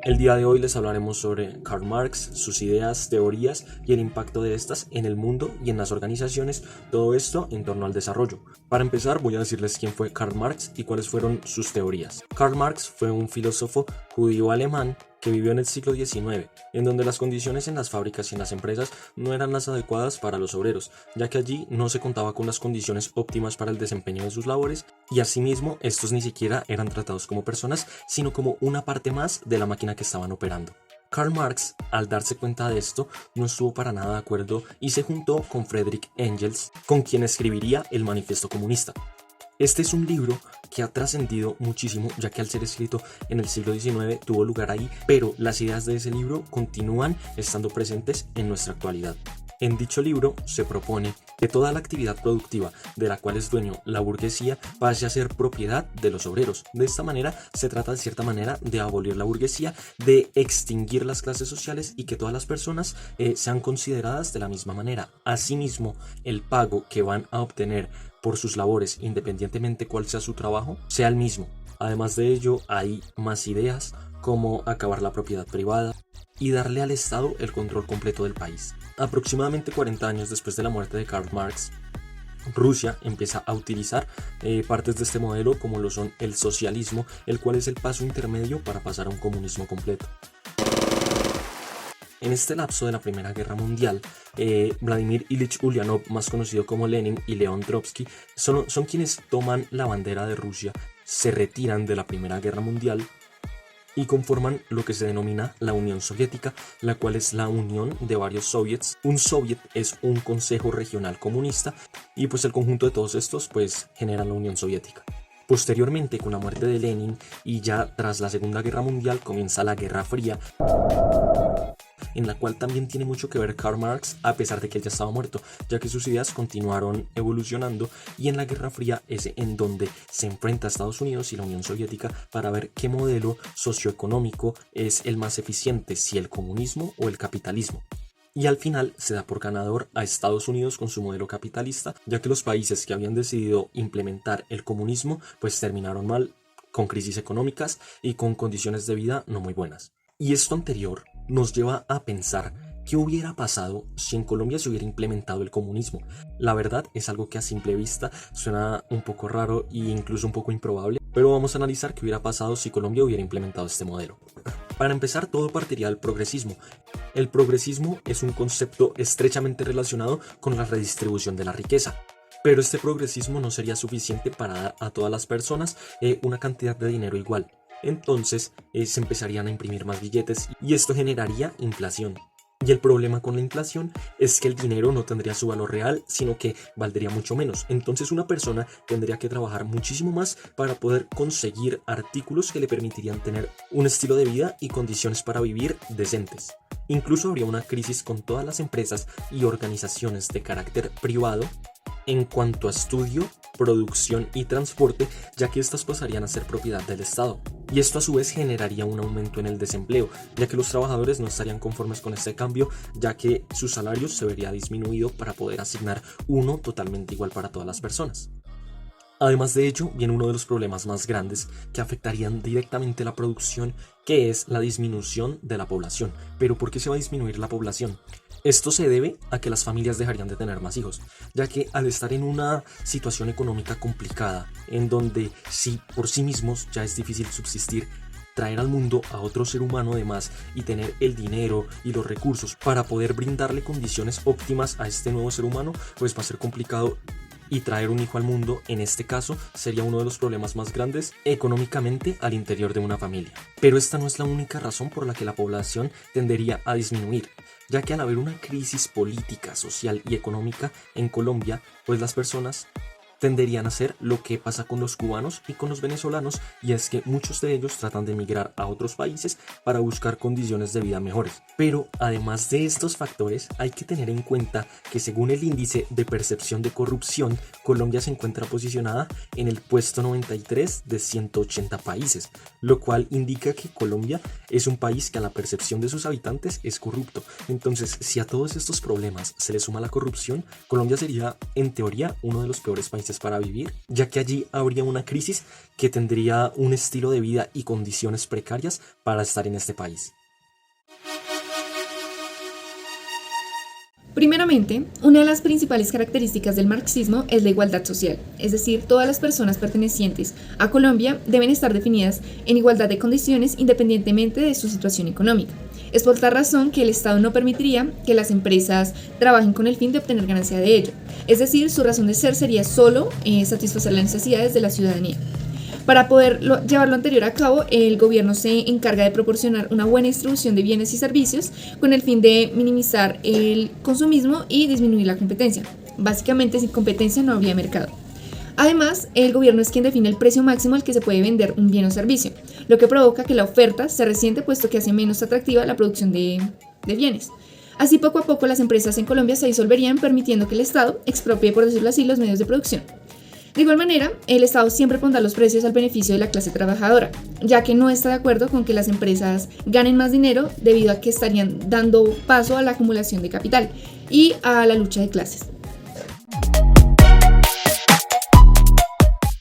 El día de hoy les hablaremos sobre Karl Marx, sus ideas, teorías y el impacto de estas en el mundo y en las organizaciones, todo esto en torno al desarrollo. Para empezar voy a decirles quién fue Karl Marx y cuáles fueron sus teorías. Karl Marx fue un filósofo judío alemán que vivió en el siglo XIX, en donde las condiciones en las fábricas y en las empresas no eran las adecuadas para los obreros, ya que allí no se contaba con las condiciones óptimas para el desempeño de sus labores y asimismo estos ni siquiera eran tratados como personas, sino como una parte más de la máquina que estaban operando. Karl Marx, al darse cuenta de esto, no estuvo para nada de acuerdo y se juntó con Friedrich Engels, con quien escribiría el Manifiesto Comunista. Este es un libro que ha trascendido muchísimo, ya que al ser escrito en el siglo XIX tuvo lugar ahí, pero las ideas de ese libro continúan estando presentes en nuestra actualidad. En dicho libro se propone que toda la actividad productiva de la cual es dueño la burguesía pase a ser propiedad de los obreros. De esta manera se trata de cierta manera de abolir la burguesía, de extinguir las clases sociales y que todas las personas sean consideradas de la misma manera. Asimismo, el pago que van a obtener por sus labores, independientemente cuál sea su trabajo, sea el mismo. Además de ello, hay más ideas como acabar la propiedad privada y darle al Estado el control completo del país. Aproximadamente 40 años después de la muerte de Karl Marx, Rusia empieza a utilizar partes de este modelo como lo son el socialismo, el cual es el paso intermedio para pasar a un comunismo completo. En este lapso de la Primera Guerra Mundial, Vladimir Ilich Ulyanov, más conocido como Lenin, y León Trotsky son quienes toman la bandera de Rusia, se retiran de la Primera Guerra Mundial y conforman lo que se denomina la Unión Soviética, la cual es la unión de varios soviets. Un soviet es un consejo regional comunista y pues el conjunto de todos estos pues generan la Unión Soviética. Posteriormente, con la muerte de Lenin y ya tras la Segunda Guerra Mundial, comienza la Guerra Fría, en la cual también tiene mucho que ver Karl Marx, a pesar de que él ya estaba muerto, ya que sus ideas continuaron evolucionando, y en la Guerra Fría es en donde se enfrenta a Estados Unidos y la Unión Soviética para ver qué modelo socioeconómico es el más eficiente, si el comunismo o el capitalismo. Y al final se da por ganador a Estados Unidos con su modelo capitalista, ya que los países que habían decidido implementar el comunismo pues terminaron mal, con crisis económicas y con condiciones de vida no muy buenas. Y esto anterior nos lleva a pensar qué hubiera pasado si en Colombia se hubiera implementado el comunismo. La verdad es algo que a simple vista suena un poco raro e incluso un poco improbable, pero vamos a analizar qué hubiera pasado si Colombia hubiera implementado este modelo. Para empezar, todo partiría del progresismo. El progresismo es un concepto estrechamente relacionado con la redistribución de la riqueza. Pero este progresismo no sería suficiente para dar a todas las personas una cantidad de dinero igual. Entonces se empezarían a imprimir más billetes y esto generaría inflación. Y el problema con la inflación es que el dinero no tendría su valor real, sino que valdría mucho menos. Entonces una persona tendría que trabajar muchísimo más para poder conseguir artículos que le permitirían tener un estilo de vida y condiciones para vivir decentes. Incluso habría una crisis con todas las empresas y organizaciones de carácter privado en cuanto a estudio, producción y transporte, ya que estas pasarían a ser propiedad del Estado. Y esto a su vez generaría un aumento en el desempleo, ya que los trabajadores no estarían conformes con este cambio, ya que su salario se vería disminuido para poder asignar uno totalmente igual para todas las personas. Además de ello, viene uno de los problemas más grandes que afectarían directamente la producción, que es la disminución de la población. ¿Pero por qué se va a disminuir la población? Esto se debe a que las familias dejarían de tener más hijos, ya que al estar en una situación económica complicada, en donde si por sí mismos ya es difícil subsistir, traer al mundo a otro ser humano de más y tener el dinero y los recursos para poder brindarle condiciones óptimas a este nuevo ser humano, pues va a ser complicado. Y traer un hijo al mundo, en este caso, sería uno de los problemas más grandes económicamente al interior de una familia. Pero esta no es la única razón por la que la población tendería a disminuir, ya que al haber una crisis política, social y económica en Colombia, pues las personas tenderían a hacer lo que pasa con los cubanos y con los venezolanos, y es que muchos de ellos tratan de emigrar a otros países para buscar condiciones de vida mejores. Pero además de estos factores, hay que tener en cuenta que según el índice de percepción de corrupción, Colombia se encuentra posicionada en el puesto 93 de 180 países, lo cual indica que Colombia es un país que a la percepción de sus habitantes es corrupto. Entonces, si a todos estos problemas se le suma la corrupción, Colombia sería, en teoría, uno de los peores países suficientes para vivir, ya que allí habría una crisis que tendría un estilo de vida y condiciones precarias para estar en este país. Primeramente, una de las principales características del marxismo es la igualdad social, es decir, todas las personas pertenecientes a Colombia deben estar definidas en igualdad de condiciones independientemente de su situación económica. Es por tal razón que el Estado no permitiría que las empresas trabajen con el fin de obtener ganancia de ello, es decir, su razón de ser sería solo satisfacer las necesidades de la ciudadanía. Para poder llevar lo anterior a cabo, el gobierno se encarga de proporcionar una buena distribución de bienes y servicios con el fin de minimizar el consumismo y disminuir la competencia. Básicamente, sin competencia no habría mercado. Además, el gobierno es quien define el precio máximo al que se puede vender un bien o servicio, lo que provoca que la oferta se resiente puesto que hace menos atractiva la producción de bienes. Así, poco a poco, las empresas en Colombia se disolverían, permitiendo que el Estado expropie, por decirlo así, los medios de producción. De igual manera, el Estado siempre pondrá los precios al beneficio de la clase trabajadora, ya que no está de acuerdo con que las empresas ganen más dinero debido a que estarían dando paso a la acumulación de capital y a la lucha de clases.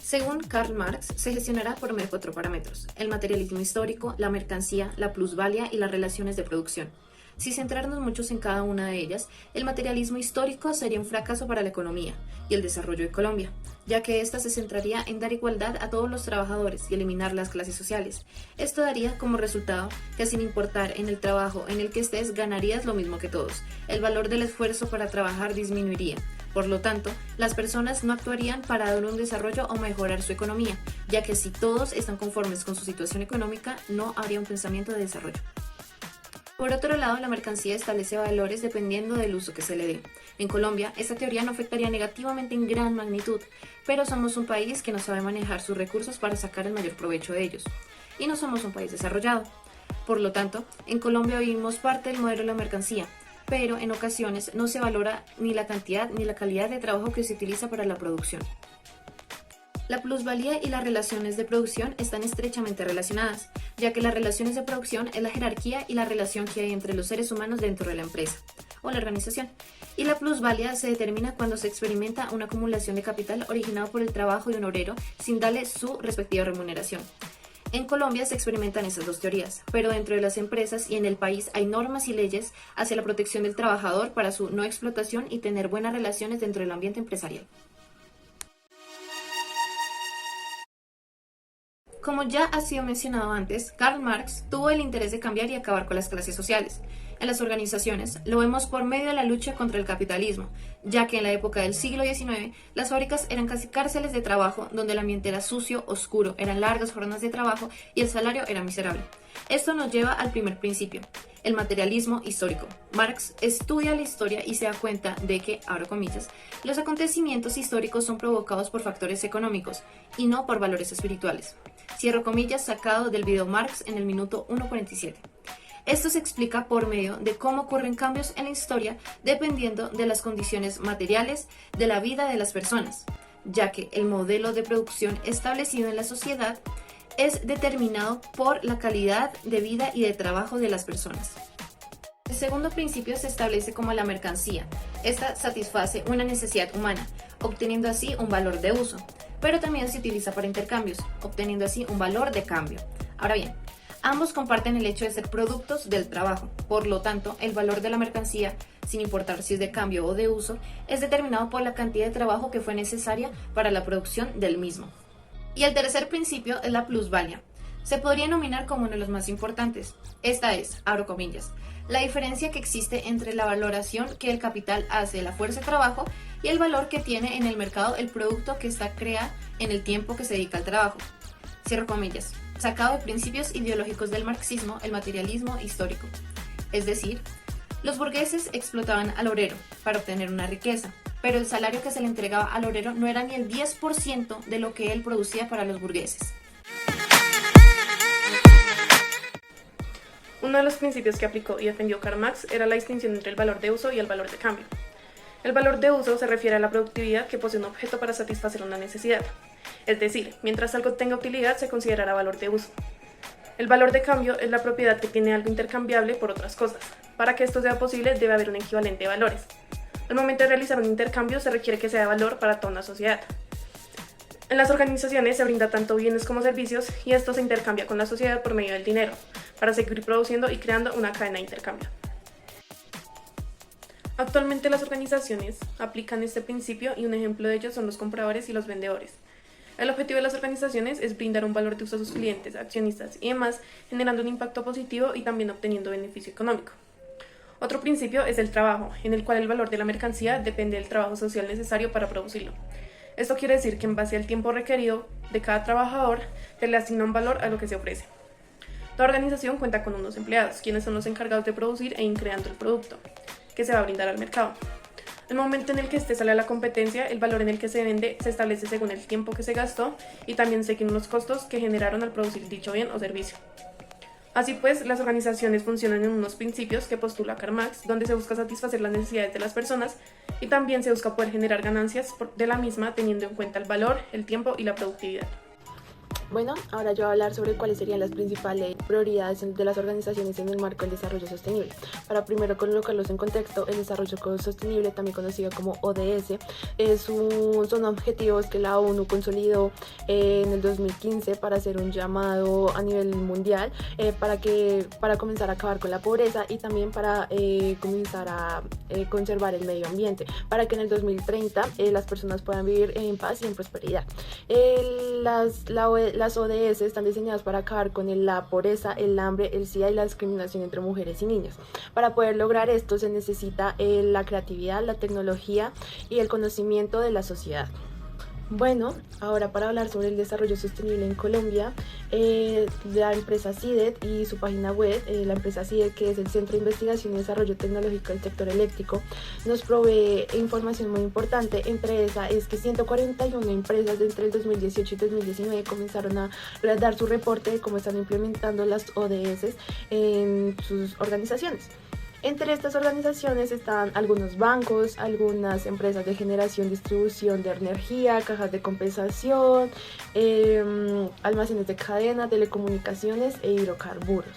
Según Karl Marx, se gestionará por medio de 4 parámetros: el materialismo histórico, la mercancía, la plusvalía y las relaciones de producción. Si centrarnos muchos en cada una de ellas, el materialismo histórico sería un fracaso para la economía y el desarrollo de Colombia, ya que ésta se centraría en dar igualdad a todos los trabajadores y eliminar las clases sociales. Esto daría como resultado que, sin importar en el trabajo en el que estés, ganarías lo mismo que todos. El valor del esfuerzo para trabajar disminuiría. Por lo tanto, las personas no actuarían para dar un desarrollo o mejorar su economía, ya que si todos están conformes con su situación económica, no habría un pensamiento de desarrollo. Por otro lado, la mercancía establece valores dependiendo del uso que se le dé. En Colombia, esta teoría no afectaría negativamente en gran magnitud, pero somos un país que no sabe manejar sus recursos para sacar el mayor provecho de ellos. Y no somos un país desarrollado. Por lo tanto, en Colombia vivimos parte del modelo de la mercancía, pero en ocasiones no se valora ni la cantidad ni la calidad de trabajo que se utiliza para la producción. La plusvalía y las relaciones de producción están estrechamente relacionadas, ya que las relaciones de producción es la jerarquía y la relación que hay entre los seres humanos dentro de la empresa o la organización. Y la plusvalía se determina cuando se experimenta una acumulación de capital originado por el trabajo de un obrero sin darle su respectiva remuneración. En Colombia se experimentan esas dos teorías, pero dentro de las empresas y en el país hay normas y leyes hacia la protección del trabajador para su no explotación y tener buenas relaciones dentro del ambiente empresarial. Como ya ha sido mencionado antes, Karl Marx tuvo el interés de cambiar y acabar con las clases sociales. En las organizaciones lo vemos por medio de la lucha contra el capitalismo, ya que en la época del siglo XIX las fábricas eran casi cárceles de trabajo donde el ambiente era sucio, oscuro, eran largas jornadas de trabajo y el salario era miserable. Esto nos lleva al primer principio, el materialismo histórico. Marx estudia la historia y se da cuenta de que, abro comillas, los acontecimientos históricos son provocados por factores económicos y no por valores espirituales. Cierro comillas, sacado del video Marx en el minuto 1:47. Esto se explica por medio de cómo ocurren cambios en la historia dependiendo de las condiciones materiales de la vida de las personas, ya que el modelo de producción establecido en la sociedad es determinado por la calidad de vida y de trabajo de las personas. El segundo principio se establece como la mercancía. Esta satisface una necesidad humana, obteniendo así un valor de uso, pero también se utiliza para intercambios, obteniendo así un valor de cambio. Ahora bien, ambos comparten el hecho de ser productos del trabajo, por lo tanto, el valor de la mercancía, sin importar si es de cambio o de uso, es determinado por la cantidad de trabajo que fue necesaria para la producción del mismo. Y el tercer principio es la plusvalía. Se podría nominar como uno de los más importantes. Esta es, abro comillas, la diferencia que existe entre la valoración que el capital hace de la fuerza de trabajo y el valor que tiene en el mercado el producto que está creado en el tiempo que se dedica al trabajo. Cierro comillas. Sacado de principios ideológicos del marxismo, el materialismo histórico. Es decir, los burgueses explotaban al obrero para obtener una riqueza, pero el salario que se le entregaba al obrero no era ni el 10% de lo que él producía para los burgueses. Uno de los principios que aplicó y defendió Karl Marx era la distinción entre el valor de uso y el valor de cambio. El valor de uso se refiere a la productividad que posee un objeto para satisfacer una necesidad. Es decir, mientras algo tenga utilidad se considerará valor de uso. El valor de cambio es la propiedad que tiene algo intercambiable por otras cosas. Para que esto sea posible debe haber un equivalente de valores. Al momento de realizar un intercambio se requiere que sea de valor para toda una sociedad. En las organizaciones se brinda tanto bienes como servicios y esto se intercambia con la sociedad por medio del dinero, para seguir produciendo y creando una cadena de intercambio. Actualmente las organizaciones aplican este principio y un ejemplo de ello son los compradores y los vendedores. El objetivo de las organizaciones es brindar un valor de uso a sus clientes, accionistas y demás, generando un impacto positivo y también obteniendo beneficio económico. Otro principio es el trabajo, en el cual el valor de la mercancía depende del trabajo social necesario para producirlo. Esto quiere decir que en base al tiempo requerido de cada trabajador, se le asigna un valor a lo que se ofrece. Toda organización cuenta con unos empleados, quienes son los encargados de producir e ir creando el producto que se va a brindar al mercado. El momento en el que este sale a la competencia, el valor en el que se vende se establece según el tiempo que se gastó y también según los costos que generaron al producir dicho bien o servicio. Así pues, las organizaciones funcionan en unos principios que postula Karl Marx, donde se busca satisfacer las necesidades de las personas y también se busca poder generar ganancias de la misma teniendo en cuenta el valor, el tiempo y la productividad. Bueno, ahora yo voy a hablar sobre cuáles serían las principales prioridades de las organizaciones en el marco del desarrollo sostenible. Para primero colocarlos en contexto, el desarrollo sostenible, también conocido como ODS, son objetivos que la ONU consolidó en el 2015 para hacer un llamado a nivel mundial para comenzar a acabar con la pobreza y también para comenzar a conservar el medio ambiente, para que en el 2030 las personas puedan vivir en paz y en prosperidad. Las ODS están diseñadas para acabar con la pobreza, el hambre, el SIDA y la discriminación entre mujeres y niños. Para poder lograr esto se necesita la creatividad, la tecnología y el conocimiento de la sociedad. Bueno, ahora para hablar sobre el desarrollo sostenible en Colombia, la empresa CIDET y su página web, la empresa CIDET, que es el Centro de Investigación y Desarrollo Tecnológico del Sector Eléctrico, nos provee información muy importante. Entre esa es que 141 empresas entre el 2018 y 2019 comenzaron a dar su reporte de cómo están implementando las ODS en sus organizaciones. Entre estas organizaciones están algunos bancos, algunas empresas de generación, distribución de energía, cajas de compensación, almacenes de cadena, telecomunicaciones e hidrocarburos.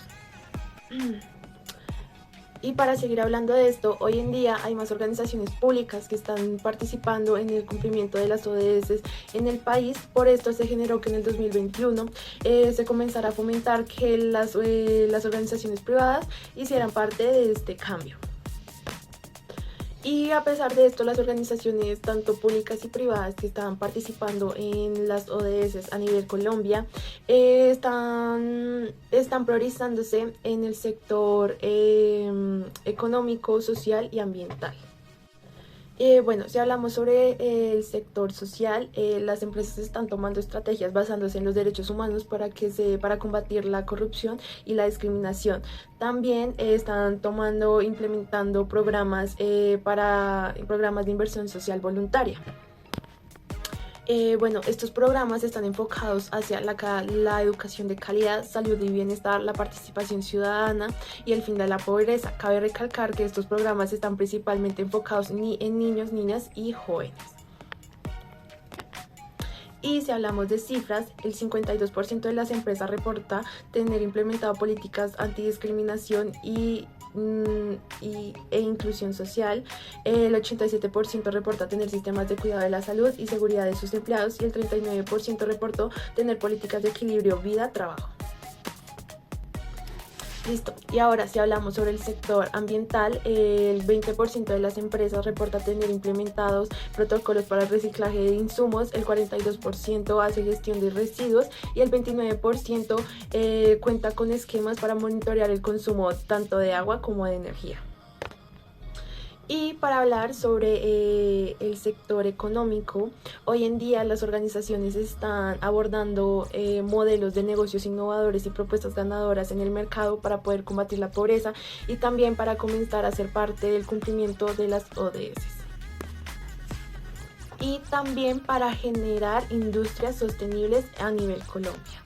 Y para seguir hablando de esto, hoy en día hay más organizaciones públicas que están participando en el cumplimiento de las ODS en el país. Por esto se generó que en el 2021 se comenzara a fomentar que las organizaciones privadas hicieran parte de este cambio. Y a pesar de esto, las organizaciones tanto públicas y privadas que están participando en las ODS a nivel Colombia están priorizándose en el sector económico, social y ambiental. Bueno, si hablamos sobre el sector social, las empresas están tomando estrategias basándose en los derechos humanos para combatir la corrupción y la discriminación. También están implementando programas de inversión social voluntaria. Bueno, estos programas están enfocados hacia la educación de calidad, salud y bienestar, la participación ciudadana y el fin de la pobreza. Cabe recalcar que estos programas están principalmente enfocados en niños, niñas y jóvenes. Y si hablamos de cifras, el 52% de las empresas reporta tener implementado políticas antidiscriminación e inclusión social. El 87% reporta tener sistemas de cuidado de la salud y seguridad de sus empleados y el 39% reportó tener políticas de equilibrio vida-trabajo. Listo, y ahora si hablamos sobre el sector ambiental, el 20% de las empresas reporta tener implementados protocolos para el reciclaje de insumos, el 42% hace gestión de residuos y el 29% cuenta con esquemas para monitorear el consumo tanto de agua como de energía. Y para hablar sobre el sector económico, hoy en día las organizaciones están abordando modelos de negocios innovadores y propuestas ganadoras en el mercado para poder combatir la pobreza y también para comenzar a ser parte del cumplimiento de las ODS. Y también para generar industrias sostenibles a nivel Colombia.